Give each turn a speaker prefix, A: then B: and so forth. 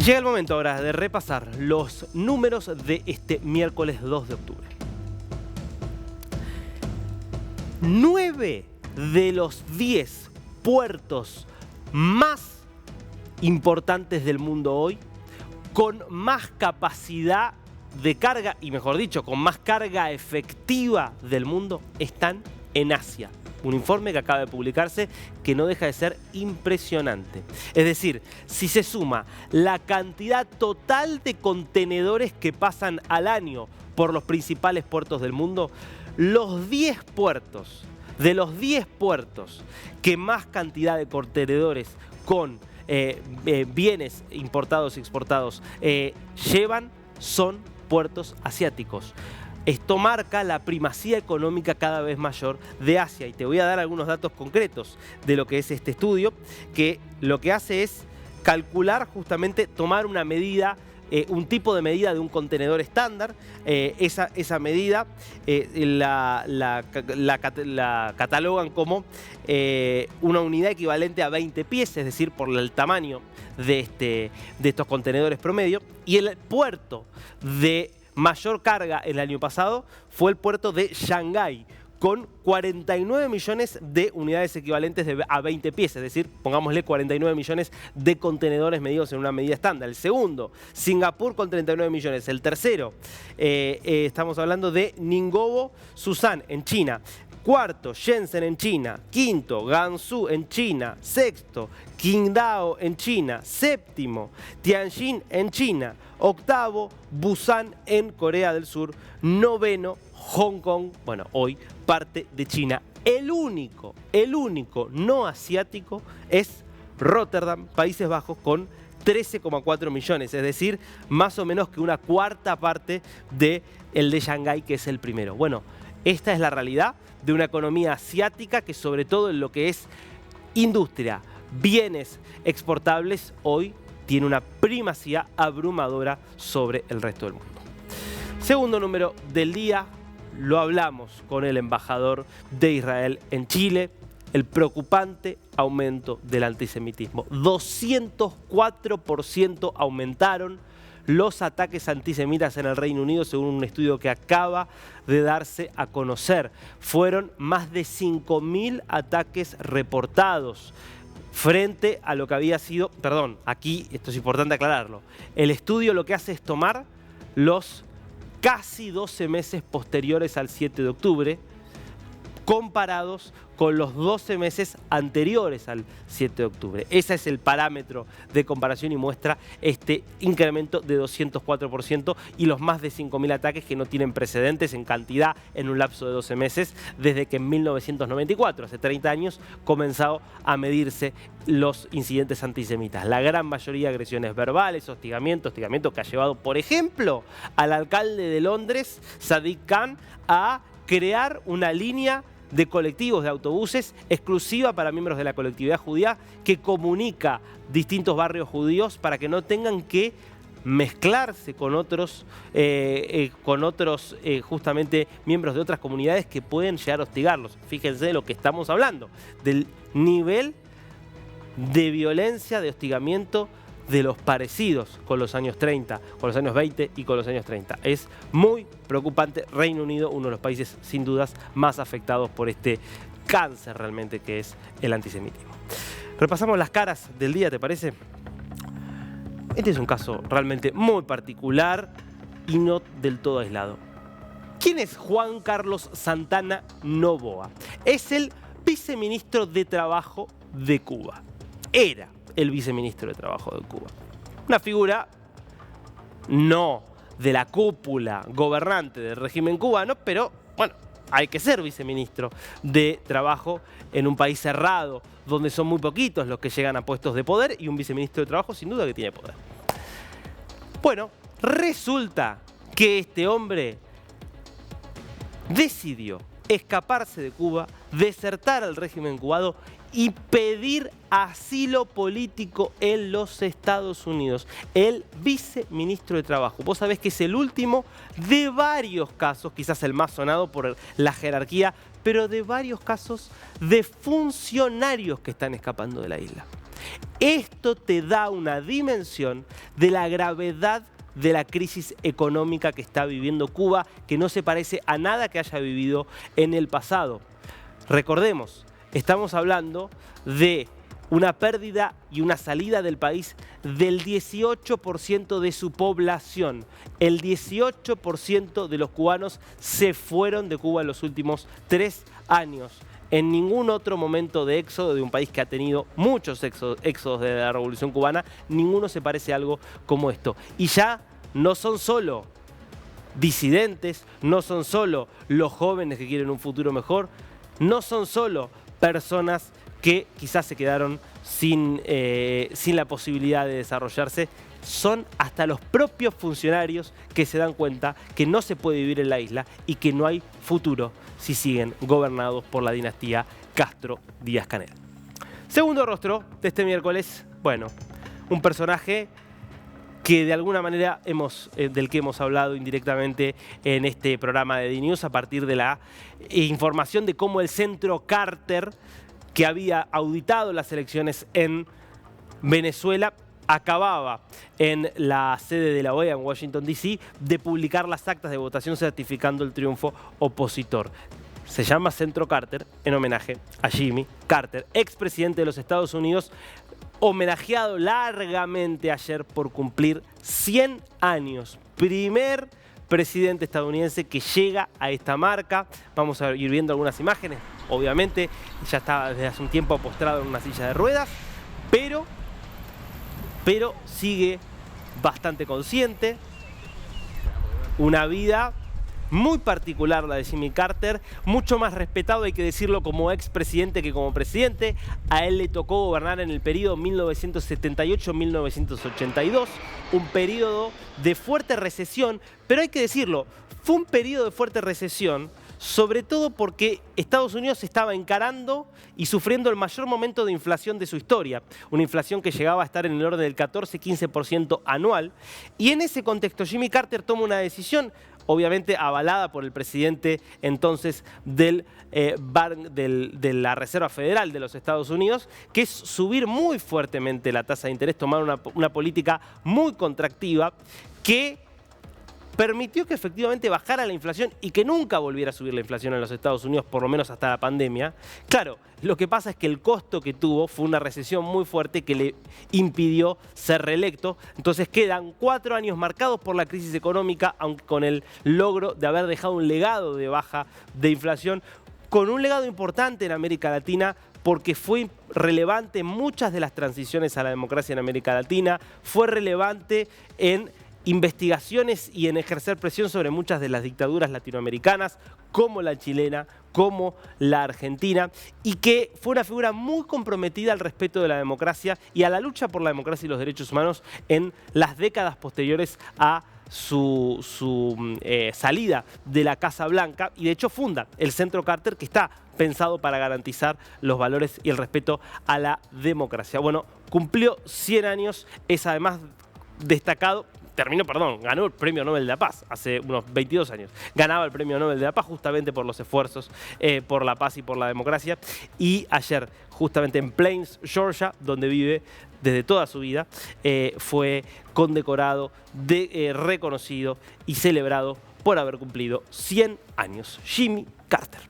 A: Llega el momento ahora de repasar los números de este miércoles 2 de octubre. 9 de los 10 puertos más importantes del mundo hoy, con más capacidad de carga, y mejor dicho, con más carga efectiva del mundo, están en Asia. Un informe que acaba de publicarse que no deja de ser impresionante. Es decir, si se suma la cantidad total de contenedores que pasan al año por los principales puertos del mundo, los 10 puertos, de los 10 puertos que más cantidad de contenedores con bienes importados y exportados llevan, son puertos asiáticos. Esto marca la primacía económica cada vez mayor de Asia. Y te voy a dar algunos datos concretos de lo que es este estudio, que lo que hace es calcular, justamente tomar una medida, un tipo de medida de un contenedor estándar. Esa medida la catalogan como una unidad equivalente a 20 pies, es decir, por el tamaño de estos contenedores promedio. Y el puerto de mayor carga el año pasado fue el puerto de Shanghái, con 49 millones de unidades equivalentes a 20 pies, es decir, pongámosle 49 millones de contenedores medidos en una medida estándar. El segundo, Singapur, con 39 millones. El tercero, estamos hablando de Ningbo, Susan, en China. Cuarto, Shenzhen en China. Quinto, Gansu en China. Sexto, Qingdao en China. Séptimo, Tianjin en China. Octavo, Busan en Corea del Sur. Noveno, Hong Kong, bueno, hoy parte de China. El único no asiático es Rotterdam, Países Bajos, con 13,4 millones, es decir, más o menos que una cuarta parte del de Shanghái, que es el primero. Bueno, esta es la realidad de una economía asiática que, sobre todo en lo que es industria, bienes exportables, hoy tiene una primacía abrumadora sobre el resto del mundo. Segundo número del día, lo hablamos con el embajador de Israel en Chile, el preocupante aumento del antisemitismo. 204% aumentaron los ataques antisemitas en el Reino Unido, según un estudio que acaba de darse a conocer. Fueron más de 5.000 ataques reportados, frente a lo que había sido, perdón, aquí esto es importante aclararlo, el estudio lo que hace es tomar los casi 12 meses posteriores al 7 de octubre, comparados con los 12 meses anteriores al 7 de octubre. Ese es el parámetro de comparación y muestra este incremento de 204% y los más de 5.000 ataques que no tienen precedentes en cantidad en un lapso de 12 meses, desde que en 1994, hace 30 años, comenzó a medirse los incidentes antisemitas. La gran mayoría de agresiones verbales, hostigamiento que ha llevado, por ejemplo, al alcalde de Londres, Sadiq Khan, a crear una línea de colectivos, de autobuses, exclusiva para miembros de la colectividad judía, que comunica distintos barrios judíos para que no tengan que mezclarse con otros justamente miembros de otras comunidades que pueden llegar a hostigarlos. Fíjense de lo que estamos hablando, del nivel de violencia, de hostigamiento de los parecidos con los años 30, con los años 20 y con los años 30. Es muy preocupante. Reino Unido, uno de los países sin dudas más afectados por este cáncer realmente que es el antisemitismo. Repasamos las caras del día, ¿te parece? Este es un caso realmente muy particular y no del todo aislado. ¿Quién es Juan Carlos Santana Noboa? Es el viceministro de Trabajo de Cuba. Era el viceministro de Trabajo de Cuba. Una figura no de la cúpula gobernante del régimen cubano, pero bueno, hay que ser viceministro de Trabajo en un país cerrado, donde son muy poquitos los que llegan a puestos de poder, y un viceministro de Trabajo sin duda que tiene poder. Bueno, resulta que este hombre decidió escaparse de Cuba, desertar al régimen cubano y pedir asilo político en los Estados Unidos. El viceministro de Trabajo. Vos sabés que es el último de varios casos, quizás el más sonado por la jerarquía, pero de varios casos de funcionarios que están escapando de la isla. Esto te da una dimensión de la gravedad de la crisis económica que está viviendo Cuba, que no se parece a nada que haya vivido en el pasado. Recordemos, estamos hablando de una pérdida y una salida del país del 18% de su población. El 18% de los cubanos se fueron de Cuba en los últimos 3 años. En ningún otro momento de éxodo de un país que ha tenido muchos éxodos de la Revolución Cubana, ninguno se parece a algo como esto. Y ya no son solo disidentes, no son solo los jóvenes que quieren un futuro mejor, no son solo personas que quizás se quedaron sin la posibilidad de desarrollarse, son hasta los propios funcionarios que se dan cuenta que no se puede vivir en la isla y que no hay futuro si siguen gobernados por la dinastía Castro Díaz-Canel. Segundo rostro de este miércoles, bueno, un personaje que de alguna manera del que hemos hablado indirectamente en este programa de DNews a partir de la información de cómo el Centro Carter, que había auditado las elecciones en Venezuela, acababa en la sede de la OEA en Washington, D.C., de publicar las actas de votación certificando el triunfo opositor. Se llama Centro Carter en homenaje a Jimmy Carter, expresidente de los Estados Unidos, homenajeado largamente ayer por cumplir 100 años. Primer presidente estadounidense que llega a esta marca. Vamos a ir viendo algunas imágenes. Obviamente ya estaba desde hace un tiempo postrado en una silla de ruedas, pero sigue bastante consciente. Una vida muy particular la de Jimmy Carter, mucho más respetado, hay que decirlo, como expresidente que como presidente. A él le tocó gobernar en el periodo 1978-1982, un periodo de fuerte recesión, pero hay que decirlo, fue un periodo de fuerte recesión sobre todo porque Estados Unidos estaba encarando y sufriendo el mayor momento de inflación de su historia, una inflación que llegaba a estar en el orden del 14-15% anual, y en ese contexto Jimmy Carter toma una decisión, obviamente avalada por el presidente entonces de la Reserva Federal de los Estados Unidos, que es subir muy fuertemente la tasa de interés, tomar una política muy contractiva que permitió que efectivamente bajara la inflación y que nunca volviera a subir la inflación en los Estados Unidos, por lo menos hasta la pandemia. Claro, lo que pasa es que el costo que tuvo fue una recesión muy fuerte que le impidió ser reelecto. Entonces quedan 4 años marcados por la crisis económica, aunque con el logro de haber dejado un legado de baja de inflación, con un legado importante en América Latina, porque fue relevante en muchas de las transiciones a la democracia en América Latina, fue relevante en investigaciones y en ejercer presión sobre muchas de las dictaduras latinoamericanas, como la chilena, como la argentina, y que fue una figura muy comprometida al respeto de la democracia y a la lucha por la democracia y los derechos humanos en las décadas posteriores a su salida de la Casa Blanca, y de hecho funda el Centro Carter, que está pensado para garantizar los valores y el respeto a la democracia. Bueno, cumplió 100 años, es además destacado. Ganó el Premio Nobel de la Paz hace unos 22 años. Ganaba el Premio Nobel de la Paz justamente por los esfuerzos por la paz y por la democracia. Y ayer, justamente en Plains, Georgia, donde vive desde toda su vida, fue condecorado, reconocido y celebrado por haber cumplido 100 años. Jimmy Carter.